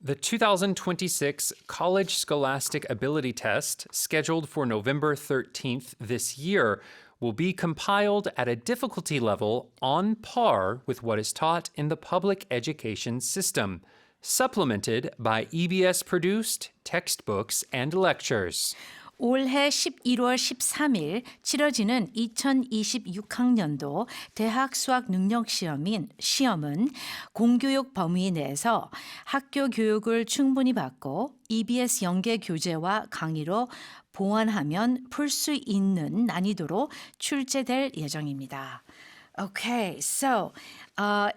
The 2026 College Scholastic Ability Test, scheduled for November 13th this year, will be compiled at a difficulty level on par with what is taught in the public education system, supplemented by EBS-produced textbooks and lectures. 올해 11월 13일 치러지는 2026학년도 대학수학능력시험은 공교육 범위 내에서 학교 교육을 충분히 받고 EBS 연계 교재와 강의로 보완하면 풀 수 있는 난이도로 출제될 예정입니다. Okay, so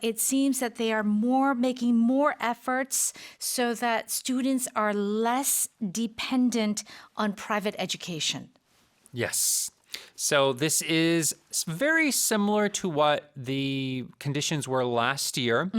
it seems that they are making more efforts so that students are less dependent on private education. Yes. So this is very similar to what the conditions were last year.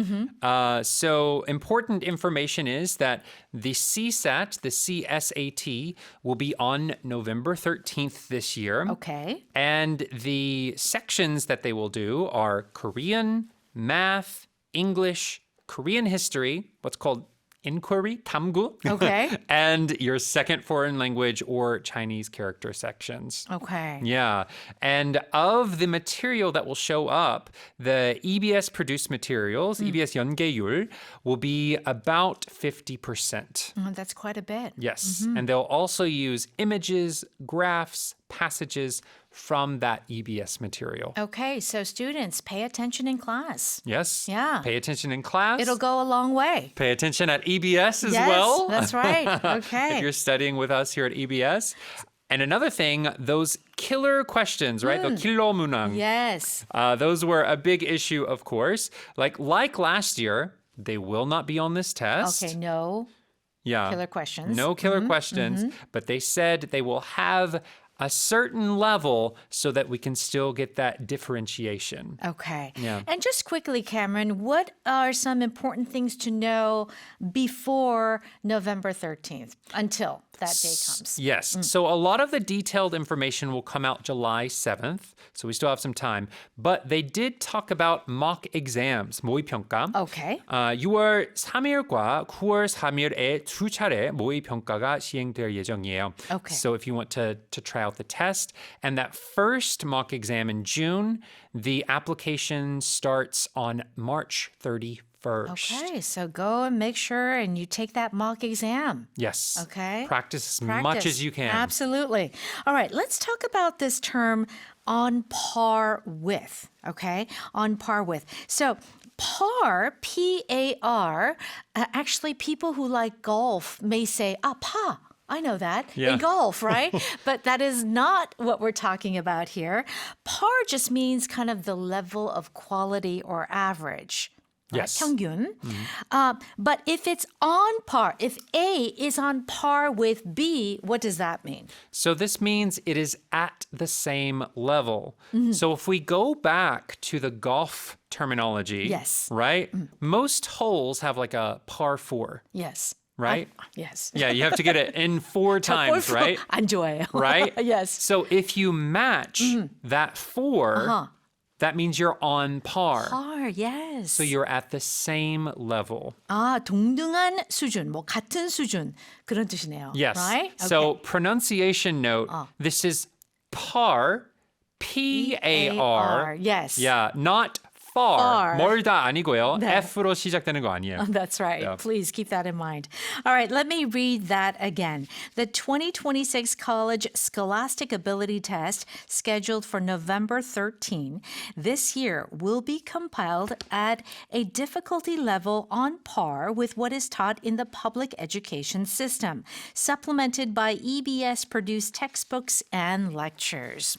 So important information is that the CSAT, the CSAT, will be on November 13th this year. Okay. And the sections that they will do are Korean, math, English, Korean history, what's called inquiry, 탐구, Okay. and your second foreign language or Chinese character sections. Okay. Yeah. And of the material that will show up, the EBS produced materials, EBS 연계율, will be about 50%. That's quite a bit. Yes. And they'll also use images, graphs, passages from that EBS material. Okay, so students, pay attention in class. Yes. Yeah. Pay attention in class. It'll go a long way. Pay attention at EBS as Yes, well. that's right. Okay. If you're studying with us here at EBS. And another thing, those killer questions, right? The kilo 문항. Yes. Those were a big issue, of course. Like last year, they will not be on this test. Okay, no Yeah. killer questions. No killer questions. But they said they will have a certain level so that we can still get that differentiation. Okay. Yeah. And just quickly, Cameron, what are some important things to know before November 13th until that day comes? Yes. So a lot of the detailed information will come out July 7th. So we still have some time. But they did talk about mock exams, 모의평가. Okay. 6월 3일과 9월 3일에 두 차례 모의평가가 시행될 예정이에요. Okay. So if you want to try out the test, and that first mock exam in June, the application starts on March 31st. Okay, so go and make sure and you take that mock exam. Yes. Okay. Practice as much as you can. Absolutely. All right, let's talk about this term on par with, okay? On par with. So par, P-A-R, actually people who like golf may say, pa. I know that Yeah. in golf, right? But that is not what we're talking about here. Par just means kind of the level of quality or average. Right? Yes. 평균. But if it's on par, if A is on par with B, what does that mean? So this means it is at the same level. So if we go back to the golf terminology, Yes. right? Most holes have like a par 4, Yes. right? Yes. Yeah, you have to get it in 4 times, 골프 right? 안 좋아해요. Right? Yes. So if you match that 4, that means you're on par. Par, yes. So you're at the same level. 동등한 수준, 뭐 같은 수준 그런 뜻이네요. Yes. Right? So pronunciation note, this is par, P-A-R. Yes. Yeah, not far. Far. 멀다 아니고요. 네. F로 시작되는 거 아니에요. That's right. Yeah. Please keep that in mind. All right, let me read that again. The 2026 College Scholastic Ability Test, scheduled for November 13 this year, will be compiled at a difficulty level on par with what is taught in the public education system, supplemented by EBS-produced textbooks and lectures.